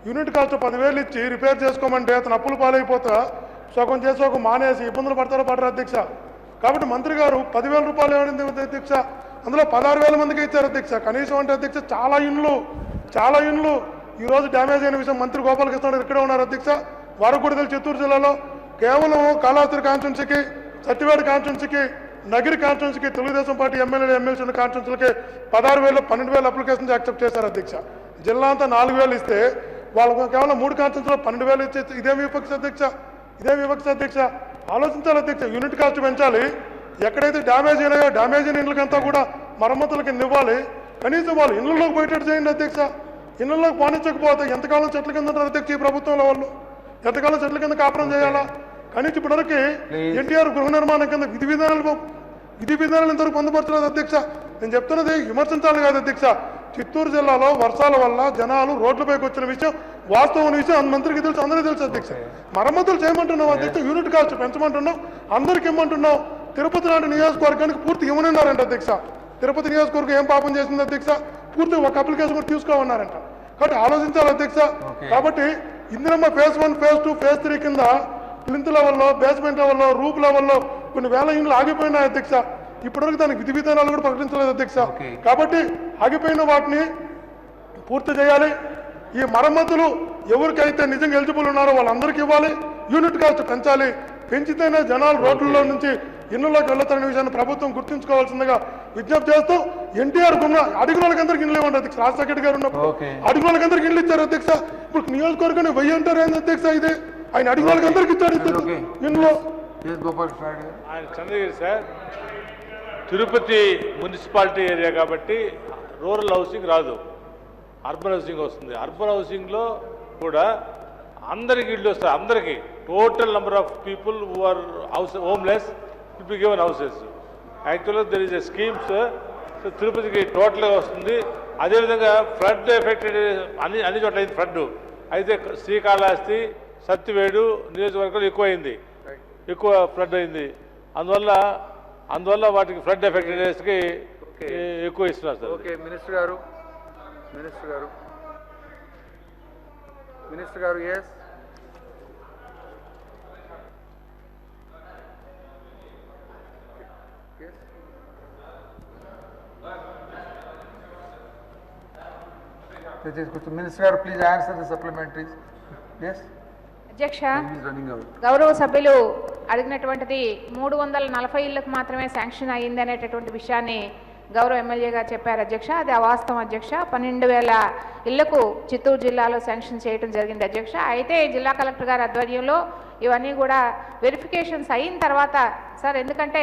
Unit cost 10,000 ఇచ్చి repair చేసుకోమంటే అతను అప్పులు పాలైపోతా సగం చేసి ఒక మానేసి ఇబ్బందులు పడతారో పడరు అధ్యక్ష. కాబట్టి మంత్రి గారు 10,000 రూపాయలు ఏమైంది అధ్యక్ష, అందులో 16,000 మందికి ఇచ్చారు అధ్యక్ష. కనీసం అంటే అధ్యక్ష చాలా ఇండ్లు ఈరోజు డ్యామేజ్ అయిన విషయం మంత్రి గోపాలకృష్ణ ఇక్కడే ఉన్నారు అధ్యక్ష. వారికి కూడా తెలుసు చిత్తూరు జిల్లాలో కేవలం కాళహస్తి కాన్స్టిట్యున్సీకి, సత్యవేడ కాన్స్టిట్యున్సీకి, నగిరి కాన్స్టిట్యున్సీకి తెలుగుదేశం పార్టీ ఎమ్మెల్యేలు ఎమ్మెల్సీ ఉన్న కాన్స్టిట్యున్సీలకి 16,000 12,000 అప్లికేషన్స్ యాక్సెప్ట్ చేశారు అధ్యక్ష. జిల్లా అంతా 4,000 ఇస్తే వాళ్ళకు కేవలం 3 కాన్స్టిట్యున్సీలో 12,000 ఇచ్చే ఇదేం విపక్ష అధ్యక్ష. ఆలోచించాలి అధ్యక్ష. యూనిట్ కాస్ట్ పెంచాలి, ఎక్కడైతే డ్యామేజ్ అయినాయో డ్యామేజ్ అయిన ఇళ్ళకంతా కూడా మరమ్మతుల కింద ఇవ్వాలి. కనీసం వాళ్ళు ఇళ్లలోకి పోయేటట్టు చేయండి అధ్యక్ష. ఇళ్లలోకి పోనించకపోతే ఎంతకాలం చెట్ల కింద ఉంటారు అధ్యక్ష ఈ ప్రభుత్వంలో వాళ్ళు, ఎంతకాలం చెట్ల కింద కాపురం చేయాలా? కనీసం ఇప్పటివరకు ఎన్టీఆర్ గృహ నిర్మాణం కింద విధి విధానాలు ఇంతవరకు పొందుపరచలేదు అధ్యక్ష. నేను చెప్తున్నది విమర్శించాలి కాదు అధ్యక్ష. చిత్తూరు జిల్లాలో వర్షాల వల్ల జనాలు రోడ్లపైకి వచ్చిన విషయం వాస్తవం విషయం మంత్రికి తెలుసు, అందరికీ తెలుసు అధ్యక్ష. మరమ్మతులు చేయమంటున్నావు అధ్యక్ష, యూనిట్ కాస్ట్ పెంచమంటున్నావు, అందరికి ఇమ్మంటున్నావు. తిరుపతి లాంటి నియోజకవర్గానికి పూర్తి ఇవ్వనున్నారంట అధ్యక్ష. తిరుపతి నియోజకవర్గం ఏం పాపం చేసింది అధ్యక్ష? పూర్తి ఒక అప్లికేషన్ కూడా తీసుకోమన్నారంట. కాబట్టి ఆలోచించాలి అధ్యక్ష. కాబట్టి ఇందిరమ్మ ఫేజ్ 1, ఫేజ్ 2, ఫేజ్ 3 కింద ప్లింత్ లెవెల్లో, బేస్మెంట్ లెవెల్లో, రూప్ లెవెల్లో కొన్ని వేల ఇండ్లు ఆగిపోయినాయి అధ్యక్ష. ఇప్పటివరకు దానికి విధి విధానాలు కూడా ప్రకటించలేదు అధ్యక్ష. కాబట్టి ఆగిపోయిన వాటిని పూర్తి చేయాలి. ఈ మరమ్మతులు ఎవరికైతే నిజంగా ఎలిజిబుల్ ఉన్నారో వాళ్ళందరికీ ఇవ్వాలి. యూనిట్ కాస్ట్ పెంచాలి. పెంచితేనే జనాలు రోడ్లలో నుంచి ఇళ్లలోకి వెళ్తారనే విషయాన్ని ప్రభుత్వం గుర్తుంచుకోవాల్సిందిగా విజ్ఞప్తి చేస్తూ, ఎన్టీఆర్ అడిగిన వాళ్ళకందరికి ఇల్లు ఇవ్వండి అధ్యక్ష. రాజశేఖర్ గారు ఉన్నప్పుడు అడిగిన వాళ్ళకందరికి ఇల్లు ఇచ్చారు అధ్యక్ష. ఇప్పుడు నియోజకవర్గాన్ని 1000 అంటారు ఏంది అధ్యక్ష? ఇది ఆయన అడిగిన వాళ్ళకందరికి ఇచ్చాడు ఇంట్లో. Chandragiri sir, Tirupati municipality area కాబట్టి రూరల్ హౌసింగ్ రాదు, అర్బన్ హౌసింగ్ వస్తుంది. అర్బన్ హౌసింగ్లో కూడా అందరికి ఇళ్ళు వస్తాయి. అందరికీ total number of people who are homeless will be given houses. యాక్చువల్గా దెర్ ఇస్ ఎ స్కీమ్స్ తిరుపతికి టోటల్గా వస్తుంది. అదేవిధంగా ఫ్లడ్ ఎఫెక్టెడ్ అన్ని చోట్ల అయింది ఫ్లడ్. అయితే శ్రీకాళహస్తి, సత్యవేడు నియోజకవర్గాలు ఎక్కువ ఫ్లడ్ అయింది. అందువల్ల వాటికి ఫ్లడ్ ఎఫెక్టెడ్స్కి ఎక్కువ ఇస్తున్నారు సార్. ఓకే మినిస్టర్ గారు ఎస్ మినిస్టర్ గారు please answer the supplementaries. Yes అధ్యక్ష, గౌరవ సభ్యులు అడిగినటువంటిది 340 ఇళ్లకు మాత్రమే శాంక్షన్ అయ్యింది అనేటటువంటి విషయాన్ని గౌరవ ఎమ్మెల్యేగా చెప్పారు అధ్యక్ష. అది అవాస్తవం అధ్యక్ష. 12,000 ఇళ్లకు చిత్తూరు జిల్లాలో శాంక్షన్ చేయడం జరిగింది అధ్యక్ష. అయితే జిల్లా కలెక్టర్ గారి ఆధ్వర్యంలో ఇవన్నీ కూడా వెరిఫికేషన్స్ అయిన తర్వాత సార్, ఎందుకంటే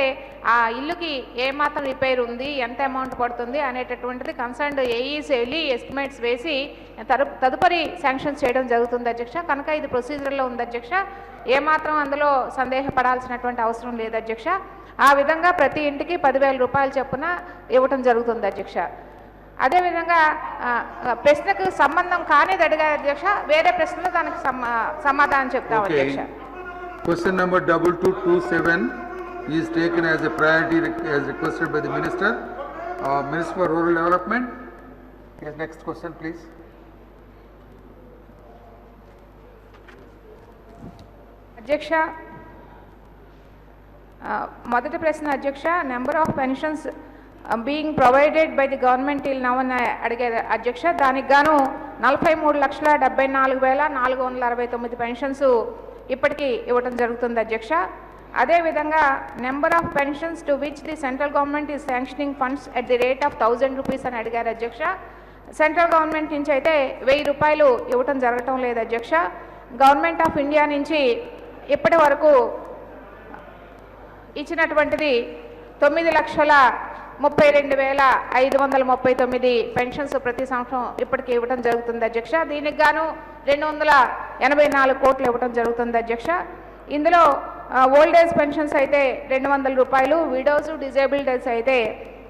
ఆ ఇల్లుకి ఏమాత్రం రిపేర్ ఉంది, ఎంత అమౌంట్ పడుతుంది అనేటటువంటిది కన్సర్న్డ్ ఏఈస్ వెళ్ళి ఎస్టిమేట్స్ వేసి తదుపరి శాంక్షన్ చేయడం జరుగుతుంది అధ్యక్ష. కనుక ఇది ప్రొసీజర్లో ఉంది అధ్యక్ష. ఏమాత్రం అందులో సందేహపడాల్సినటువంటి అవసరం లేదు అధ్యక్ష. ఆ విధంగా ప్రతి ఇంటికి 10,000 రూపాయలు చొప్పున ఇవ్వటం జరుగుతుంది అధ్యక్ష. అదేవిధంగా ప్రశ్నకు సంబంధం కానిది అడిగారు అధ్యక్ష. వేరే ప్రశ్నలు దానికి సమాధానం చెప్తాం అధ్యక్ష. Question number 2227 is taken as a priority as requested by the Minister for Rural Development. Yes, next question please. అధ్యక్ష, మొదటి ప్రశ్న అధ్యక్ష, number of pensions being provided by the government till now అని అడిగారు అధ్యక్ష. దానికి గాను 43,74,469 పెన్షన్స్ ఇప్పటికీ ఇవ్వడం జరుగుతుంది అధ్యక్ష. అదేవిధంగా number of pensions to which the central government is sanctioning funds at the rate of 1,000 rupees అని అడిగారు అధ్యక్ష. సెంట్రల్ గవర్నమెంట్ నుంచి అయితే 1,000 రూపాయలు ఇవ్వటం జరగటం లేదు అధ్యక్ష. గవర్నమెంట్ ఆఫ్ ఇండియా నుంచి ఇప్పటి వరకు ఇచ్చినటువంటిది 9,32,539 పెన్షన్స్ ప్రతి సంవత్సరం ఇప్పటికి ఇవ్వడం జరుగుతుంది అధ్యక్ష. దీనికి గాను 284 కోట్లు ఇవ్వడం జరుగుతుంది అధ్యక్ష. ఇందులో ఓల్డ్ ఏజ్ పెన్షన్స్ అయితే 200 రూపాయలు, విడోస్ డిజేబుల్డ్ ఏజ్ అయితే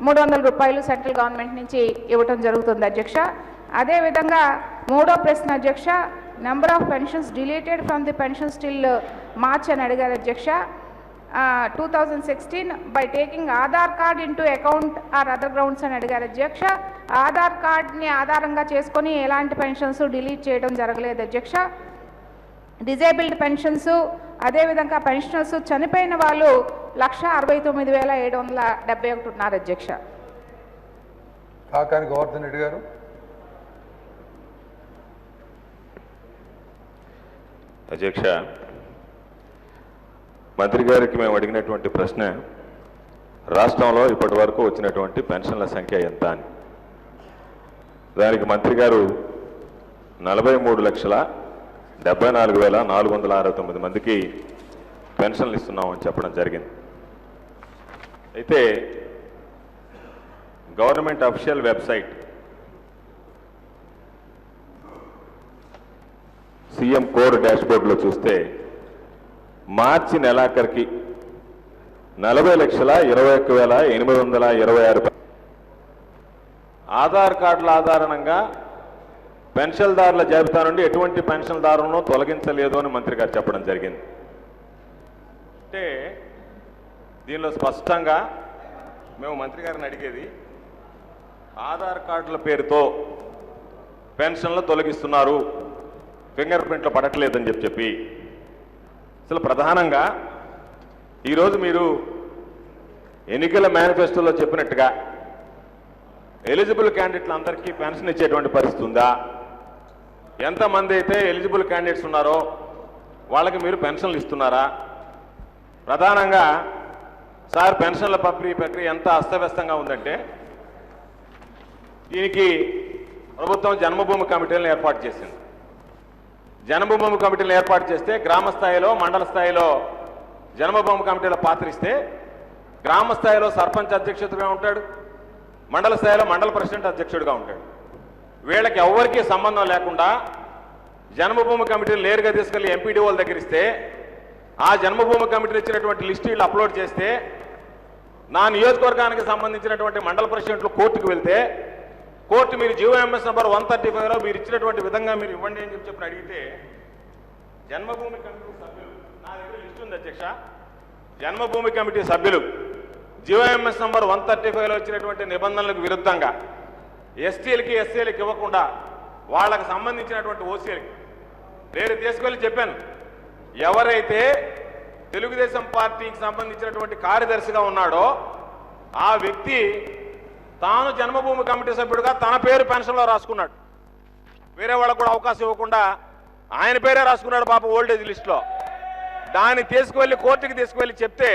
300 రూపాయలు సెంట్రల్ గవర్నమెంట్ నుంచి ఇవ్వడం జరుగుతుంది అధ్యక్ష. అదేవిధంగా మూడో ప్రశ్న అధ్యక్ష, number of pensions deleted from the pensions till March అని అడిగారు అధ్యక్ష. 2016 by taking Aadhaar card into account or other grounds అని అడిగారు అధ్యక్ష. ఆధార్ కార్డ్ని ఆధారంగా చేసుకొని ఎలాంటి పెన్షన్స్ డిలీట్ చేయడం జరగలేదు అధ్యక్ష. డిజేబుల్డ్ పెన్షన్స్ అదేవిధంగా పెన్షనర్స్ చనిపోయిన వాళ్ళు 169,771 ఉన్నారు అధ్యక్ష. కాకాని గోవర్ధన్ రెడ్డి గారు. అధ్యక్ష, మంత్రి గారికి మేము అడిగినటువంటి ప్రశ్న రాష్ట్రంలో ఇప్పటి వరకు వచ్చినటువంటి పెన్షన్ల సంఖ్య ఎంత అని. దానికి మంత్రి గారు 43,74,469 మందికి పెన్షన్లు ఇస్తున్నామని చెప్పడం జరిగింది. అయితే government official website CM core డాష్బోర్డ్లో చూస్తే మార్చి నెలాఖరికి 40,21,826 ఆధార్ కార్డుల ఆధారంగా పెన్షన్దారుల జాబితా నుండి ఎటువంటి పెన్షన్దారులను తొలగించలేదు అని మంత్రి గారు చెప్పడం జరిగింది. అంటే దీనిలో స్పష్టంగా మేము మంత్రి గారిని అడిగేది, ఆధార్ కార్డుల పేరుతో పెన్షన్లు తొలగిస్తున్నారు, ఫింగర్ ప్రింట్లు పడట్లేదని చెప్పి అసలు ప్రధానంగా ఈరోజు మీరు ఎన్నికల మేనిఫెస్టోలో చెప్పినట్టుగా ఎలిజిబుల్ క్యాండిడేట్లందరికీ పెన్షన్ ఇచ్చేటువంటి పరిస్థితి ఉందా? ఎంతమంది అయితే ఎలిజిబుల్ క్యాండిడేట్స్ ఉన్నారో వాళ్ళకి మీరు పెన్షన్లు ఇస్తున్నారా? ప్రధానంగా సార్ పెన్షన్ల ప్రక్రియ ఎంత అస్తవ్యస్తంగా ఉందంటే దీనికి ప్రభుత్వం జన్మభూమి కమిటీలను ఏర్పాటు చేసింది. జన్మభూమి కమిటీలను ఏర్పాటు చేస్తే గ్రామ స్థాయిలో మండల స్థాయిలో జన్మభూమి కమిటీల పాత్ర ఇస్తే గ్రామ స్థాయిలో సర్పంచ్ అధ్యక్షుడిగా ఉంటాడు, మండల స్థాయిలో మండల ప్రెసిడెంట్ అధ్యక్షుడిగా ఉంటాడు. వీళ్ళకి ఎవరికీ సంబంధం లేకుండా జన్మభూమి కమిటీలు నేరుగా తీసుకెళ్లి ఎంపీడీఓల దగ్గర ఇస్తే ఆ జన్మభూమి కమిటీలు ఇచ్చినటువంటి లిస్టు వీళ్ళు అప్లోడ్ చేస్తే నా నియోజకవర్గానికి సంబంధించినటువంటి మండల ప్రెసిడెంట్లు కోర్టుకు వెళ్తే కోర్టు మీరు జీవోఎంఎస్ నెంబర్ 135లో మీరు ఇచ్చినటువంటి విధంగా మీరు ఇవ్వండి అని చెప్పి అడిగితే జన్మభూమి కమిటీ సభ్యులు, నా దగ్గర లిస్ట్ ఉంది అధ్యక్ష, జన్మభూమి కమిటీ సభ్యులు జీవోఎంఎస్ నెంబర్ 135లో ఇచ్చినటువంటి నిబంధనలకు విరుద్ధంగా ఎస్టీలకి ఎస్సీలకి ఇవ్వకుండా వాళ్ళకి సంబంధించినటువంటి ఓసీలకి నేను తీసుకెళ్ళి చెప్పాను, ఎవరైతే తెలుగుదేశం పార్టీకి సంబంధించినటువంటి కార్యదర్శిగా ఉన్నాడో ఆ వ్యక్తి తాను జన్మభూమి కమిటీ సభ్యుడిగా తన పేరు పెన్షన్లో రాసుకున్నాడు, వేరే వాళ్ళకు కూడా అవకాశం ఇవ్వకుండా ఆయన పేరే రాసుకున్నాడు పాప ఓల్డేజ్ లిస్టులో. దాన్ని తీసుకువెళ్ళి కోర్టుకి తీసుకువెళ్ళి చెప్తే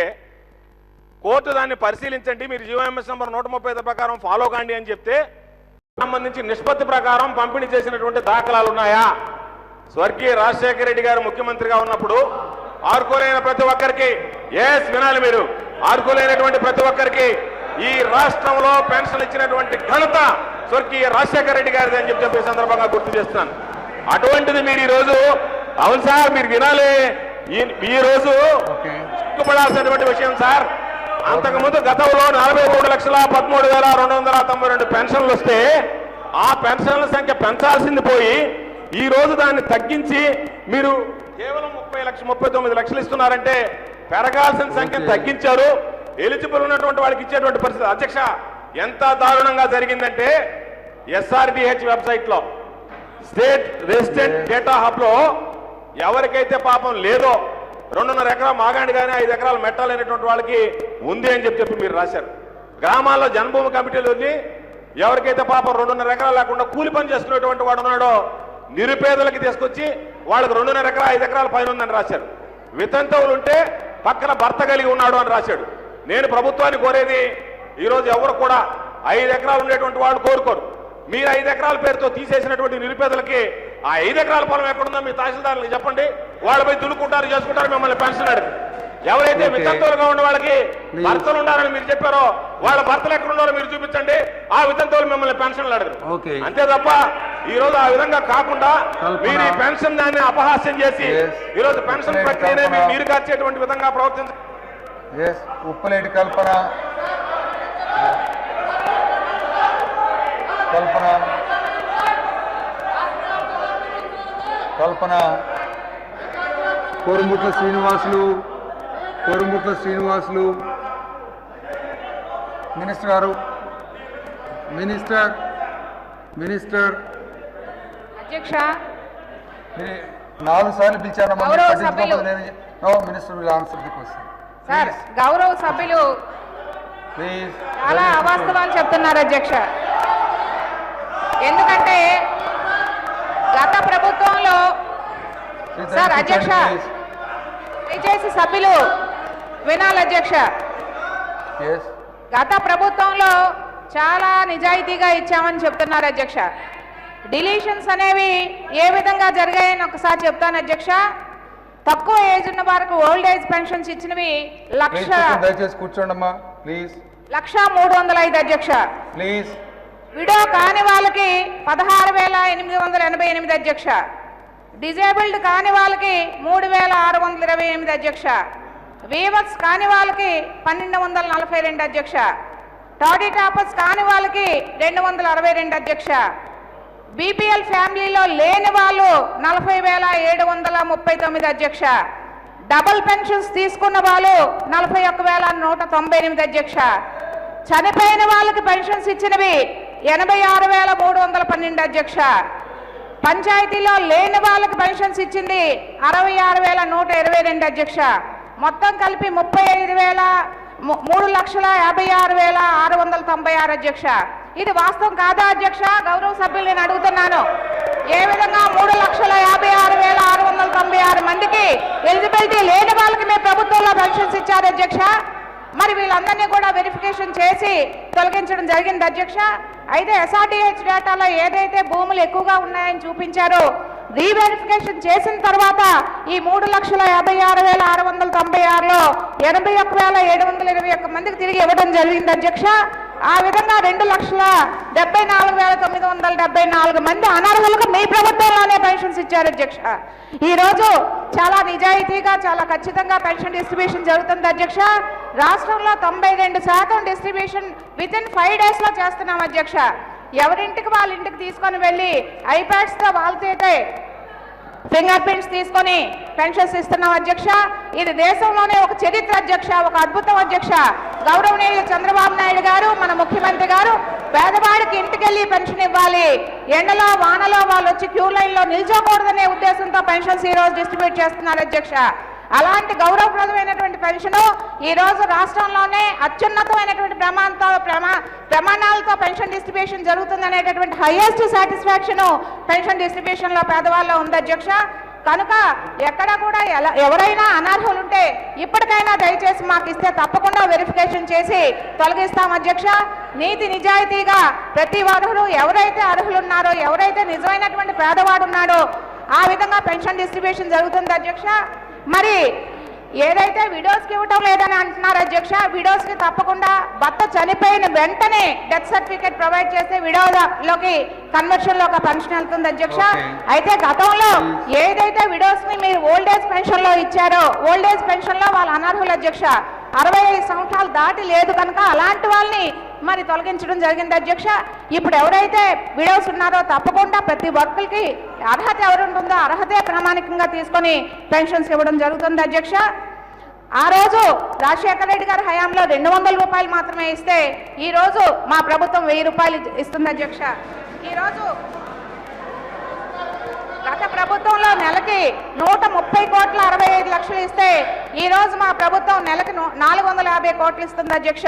కోర్టు దాన్ని పరిశీలించండి, మీరు జీవోఎంఎస్ నెంబర్ 135 ప్రకారం ఫాలో కాండి అని చెప్తే సంబంధించి నిష్పత్తి ప్రకారం పంపిణీ చేసినటువంటి దాఖలాలు ఉన్నాయా? స్వర్గీయ రాజశేఖర రెడ్డి గారు ముఖ్యమంత్రిగా ఉన్నప్పుడు అర్హులైన ప్రతి ఒక్కరికి, వినాలి మీరు, అర్హులైనటువంటి ప్రతి ఒక్కరికి ఈ రాష్ట్రంలో పెన్షన్ ఇచ్చినటువంటి ఘనత స్వర్గీయ రాజశేఖర రెడ్డి గారిది అని చెప్పి సందర్భంగా గుర్తు చేస్తున్నాను. అటువంటిది మీరు ఈరోజు, అవును సార్ మీరు వినాలి, ఈ రోజు సిగ్గుపడాల్సినటువంటి విషయం సార్. అంతకుముందు గతంలో 43,13,292 పెన్షన్లు వస్తే ఆ పెన్షన్ల సంఖ్య పెంచాల్సింది పోయి ఈ రోజు దాన్ని తగ్గించి మీరు కేవలం 39 లక్షలు ఇస్తున్నారంటే పెరగాల్సిన సంఖ్యను తగ్గించారు. ఎలిజిబుల్ ఉన్నటువంటి వాళ్ళకి ఇచ్చేటువంటి పరిస్థితి. అధ్యక్ష, ఎంత దారుణంగా జరిగిందంటే ఎస్ఆర్డిహెచ్ వెబ్సైట్ లో స్టేట్ రెసిడెంట్ డేటా హబ్ లో ఎవరికైతే పాపం లేదో 2.5 ఎకరాల మాగాండి కానీ 5 ఎకరాల మెట్టాలైనటువంటి వాళ్ళకి ఉంది అని చెప్పి మీరు రాశారు. గ్రామాల్లో జన్మభూమి కమిటీలు ఉంది, ఎవరికైతే పాపం 2.5 ఎకరాలు లేకుండా కూలి పని చేసుకునేటువంటి వాడు ఉన్నాడో నిరుపేదలకి తీసుకొచ్చి వాళ్ళకి 2.5 ఎకరా 5 ఎకరాల పైన ఉందని రాశారు. వితంతువులు ఉంటే పక్కన భర్త కలిగి ఉన్నాడు అని రాశాడు. నేను ప్రభుత్వాన్ని కోరేది, ఈరోజు ఎవరు కూడా 5 ఎకరాలు ఉండేటువంటి వాళ్ళు కోరుకోరు. మీరు 5 ఎకరాల పేరుతో తీసేసినటువంటి నిరుపేదలకి ఆ 5 ఎకరాల పొలం ఎక్కడుందో మీ తహసీల్దారులకు చెప్పండి, వాళ్ళపై దులుకుంటారు చేసుకుంటారు, మిమ్మల్ని పెన్షన్ అడిగి. ఎవరైతే వితంతువులుగా ఉన్న వాళ్ళకి భర్తలు ఉండాలని మీరు చెప్పారో వాళ్ళ భర్తలు ఎక్కడ ఉన్నారో మీరు చూపించండి, ఆ వితంతువులు మిమ్మల్ని పెన్షన్లు అడగరు. అంతే తప్ప ఈ రోజు ఆ విధంగా కాకుండా మీరు ఈ పెన్షన్ దాన్ని అపహాస్యం చేసి ఈ రోజు పెన్షన్ ప్రక్రియనే మీరు నీరు కార్చేటువంటి విధంగా ప్రవర్తించారు. ఉప్పలేటి కల్పన కోరుముట్ల శ్రీనివాసులు మినిస్టర్ గారు, మినిస్టర్ మినిస్టర్ అధ్యక్ష, 4 సార్లు పిలిచారమ్మా. గౌరవ సభ్యులు. Minister will answer the question. Sir గౌరవ సభ్యులు ప్లీజ్. చాలా అవాస్తవాలు చెప్తున్నారు అధ్యక్ష. ఎందుకంటే గత ప్రభుత్వంలో సార్ అధ్యక్ష దయచేసి సభ్యులు వినాలి అధ్యక్ష. గత ప్రభుత్వంలో చాలా నిజాయితీగా ఇచ్చామని చెప్తున్నారు అధ్యక్ష. డిలీషన్స్ అనేవి ఏ విధంగా జరిగాయని ఒకసారి చెప్తాను అధ్యక్ష. తక్కువ ఏజ్ ఉన్న వారికి ఓల్డ్ ఏజ్ పెన్షన్స్ ఇచ్చినవి దయచేసి కూర్చోండమ్మా ప్లీజ్. 1,305 అధ్యక్ష. ప్లీజ్. విడో కాని వాళ్ళకి 16,888 అధ్యక్ష. డిజేబుల్డ్ కాని వాళ్ళకి 3,628 అధ్యక్ష. వీవర్స్ కాని వాళ్ళకి 1,242 అధ్యక్ష. టాడీ టాపర్స్ కాని వాళ్ళకి 262 అధ్యక్ష. బీపీఎల్ ఫ్యామిలీలో లేని వాళ్ళు 40,739 అధ్యక్ష. డబుల్ పెన్షన్స్ తీసుకున్న వాళ్ళు 41,198 అధ్యక్ష. చనిపోయిన వాళ్ళకి పెన్షన్స్ ఇచ్చినవి 86,312 అధ్యక్ష. పంచాయతీలో లేని వాళ్ళకి పెన్షన్స్ ఇచ్చింది 66,122 అధ్యక్ష. మొత్తం కలిపి 3,56,696 అధ్యక్ష. ఇది వాస్తవం కాదా అధ్యక్ష? గౌరవ సభ్యులు నేను అడుగుతున్నాను. ఏ విధంగా 3,56,696 మందికి ఎలిజిబిలిటీ లేని వాళ్ళకి మేము ప్రభుత్వంలో పెన్షన్స్ ఇచ్చారు అధ్యక్ష. మరి వీళ్ళందరినీ కూడా వెరిఫికేషన్ చేసి తొలగించడం జరిగింది అధ్యక్ష. అయితే ఎస్ఆర్డిహెచ్ డేటాలో ఏదైతే భూములు ఎక్కువగా ఉన్నాయని చూపించారో రీవెరిఫికేషన్ చేసిన తర్వాత ఈ 3,56,696లో 81,721 మందికి తిరిగి ఇవ్వడం జరిగింది అధ్యక్ష. ఆ విధంగా 2,74,974 మంది అనర్హులకు మీ ప్రభుత్వంలోనే పెన్షన్స్ ఇచ్చారు అధ్యక్ష. ఈ రోజు చాలా నిజాయితీగా చాలా ఖచ్చితంగా పెన్షన్ డిస్ట్రిబ్యూషన్ జరుగుతుంది అధ్యక్ష. రాష్ట్రంలో 92% డిస్ట్రిబ్యూషన్ వితిన్ 5 days లో చేస్తున్నాం అధ్యక్ష. ఎవరింటికి వాళ్ళ ఇంటికి తీసుకొని వెళ్ళి ఐప్యాడ్స్తో వాళ్ళతోటే ఫింగర్ ప్రింట్స్ తీసుకొని పెన్షన్స్ ఇస్తున్నాం అధ్యక్ష. ఇది దేశంలోనే ఒక చరిత్ర అధ్యక్ష, ఒక అద్భుతం అధ్యక్ష. గౌరవనీయులు చంద్రబాబు నాయుడు గారు మన ముఖ్యమంత్రి గారు పేదవాడికి ఇంటికెళ్ళి పెన్షన్ ఇవ్వాలి, ఎండలో వానలో వాళ్ళు వచ్చి క్యూ లైన్లో నిల్చోకూడదనే ఉద్దేశంతో పెన్షన్స్ ఈ రోజు డిస్ట్రిబ్యూట్ చేస్తున్నారు అధ్యక్ష. అలాంటి గౌరవప్రదమైనటువంటి పెన్షన్ ఈ రోజు రాష్ట్రంలోనే అత్యున్నతమైనటువంటి ప్రమాణాలతో పెన్షన్ డిస్ట్రిబ్యూషన్ జరుగుతుందనేటటువంటి హైయెస్ట్ సాటిస్ఫాక్షన్ పెన్షన్ డిస్ట్రిబ్యూషన్ లో పేదవాళ్ళలో ఉంది అధ్యక్ష. కనుక ఎక్కడ కూడా ఎవరైనా అనర్హులుంటే ఇప్పటికైనా దయచేసి మాకు ఇస్తే తప్పకుండా వెరిఫికేషన్ చేసి తొలగిస్తాం అధ్యక్ష. నీతి నిజాయితీగా ప్రతి వారు ఎవరైతే అర్హులున్నారో ఎవరైతే నిజమైనటువంటి పేదవాడు ఉన్నాడో ఆ విధంగా పెన్షన్ డిస్ట్రిబ్యూషన్ జరుగుతుంది అధ్యక్ష. మరి ఏదైతే విడోస్కి ఇవ్వటం లేదని అంటున్నారు అధ్యక్ష, విడోస్కి తప్పకుండా భర్త చనిపోయిన వెంటనే డెత్ సర్టిఫికేట్ ప్రొవైడ్ చేస్తే విడోలోకి కన్వర్షన్ లో ఒక పెన్షన్ వెళ్తుంది అధ్యక్ష. అయితే గతంలో ఏదైతే విడోస్ ని మీరు ఓల్డ్ ఏజ్ పెన్షన్ లో ఇచ్చారో ఓల్డ్ ఏజ్ పెన్షన్ లో వాళ్ళ అనర్హులు అధ్యక్ష. 65 సంవత్సరాలు దాటి లేదు కనుక అలాంటి వాళ్ళని మరి తొలగించడం జరిగింది అధ్యక్ష. ఇప్పుడు ఎవరైతే విడోస్ ఉన్నారో తప్పకుండా ప్రతి వర్కులకి అర్హత ఎవరుంటుందో అర్హతే ప్రామాణికంగా తీసుకొని పెన్షన్స్ ఇవ్వడం జరుగుతుంది అధ్యక్ష. ఆ రోజు రాజశేఖర రెడ్డి గారి హయాంలో 200 రూపాయలు మాత్రమే ఇస్తే ఈ రోజు మా ప్రభుత్వం 1000 రూపాయలు ఇస్తుంది అధ్యక్ష. ఈరోజు గత ప్రభుత్వంలో నెలకి 130,65,00,000 ఇస్తే ఈ రోజు మా ప్రభుత్వం నెలకి 450 కోట్లు ఇస్తుంది అధ్యక్ష.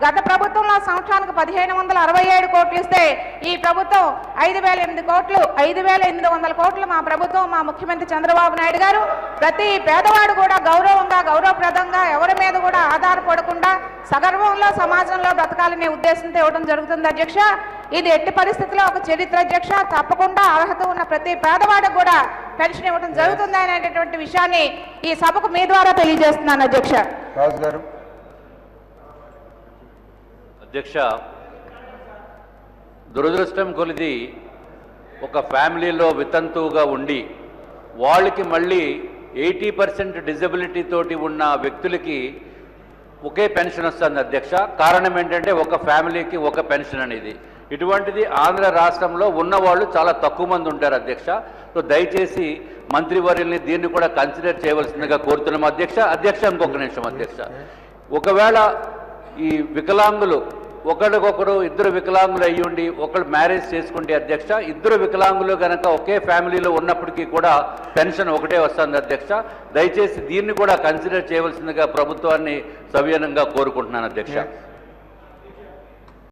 గత ప్రభుత్వంలో సంవత్సరానికి 1,567 కోట్లు ఇస్తే ఈ ప్రభుత్వం 5,800 కోట్లు మా ప్రభుత్వం మా ముఖ్యమంత్రి చంద్రబాబు నాయుడు గారు ప్రతి పేదవాడు కూడా గౌరవంగా గౌరవప్రదంగా ఎవరి మీద కూడా ఆధారపడకుండా సగర్వంలో సమాజంలో బ్రతకాలనే ఉద్దేశంతో ఇవ్వడం జరుగుతుంది అధ్యక్ష. ఇది ఎట్టి పరిస్థితుల్లో ఒక చరిత్ర అధ్యక్ష. తప్పకుండా అర్హత ఉన్న ప్రతి పేదవాడికి కూడా పెన్షన్ ఇవ్వడం జరుగుతుంది అనేటటువంటి విషయాన్ని ఈ సభకు మీ ద్వారా తెలియజేస్తున్నాను అధ్యక్ష. రాజు గారు. అధ్యక్ష, దురదృష్టం కొలిది ఒక ఫ్యామిలీలో వితంతువుగా ఉండి వాళ్ళకి మళ్ళీ 80% డిజబిలిటీ తోటి ఉన్న వ్యక్తులకి ఒకే పెన్షన్ వస్తుంది అధ్యక్ష. కారణం ఏంటంటే ఒక ఫ్యామిలీకి ఒక పెన్షన్ అనేది. ఇటువంటిది ఆంధ్ర రాష్ట్రంలో ఉన్నవాళ్ళు చాలా తక్కువ మంది ఉంటారు అధ్యక్ష. సో దయచేసి మంత్రివర్యుల్ని దీన్ని కూడా కన్సిడర్ చేయవలసిందిగా కోరుతున్నాం అధ్యక్ష. ఇంకొక నిమిషం అధ్యక్ష, ఒకవేళ ఈ వికలాంగులు ఒకరికొకరు ఇద్దరు వికలాంగులు అయ్యుండి ఒకళ్ళు మ్యారేజ్ చేసుకుంటే అధ్యక్ష, ఇద్దరు వికలాంగులు కనుక ఒకే ఫ్యామిలీలో ఉన్నప్పటికీ కూడా పెన్షన్ ఒకటే వస్తుంది అధ్యక్ష. దయచేసి దీన్ని కూడా కన్సిడర్ చేయవలసిందిగా ప్రభుత్వాన్ని సవినయంగా కోరుకుంటున్నాను అధ్యక్ష.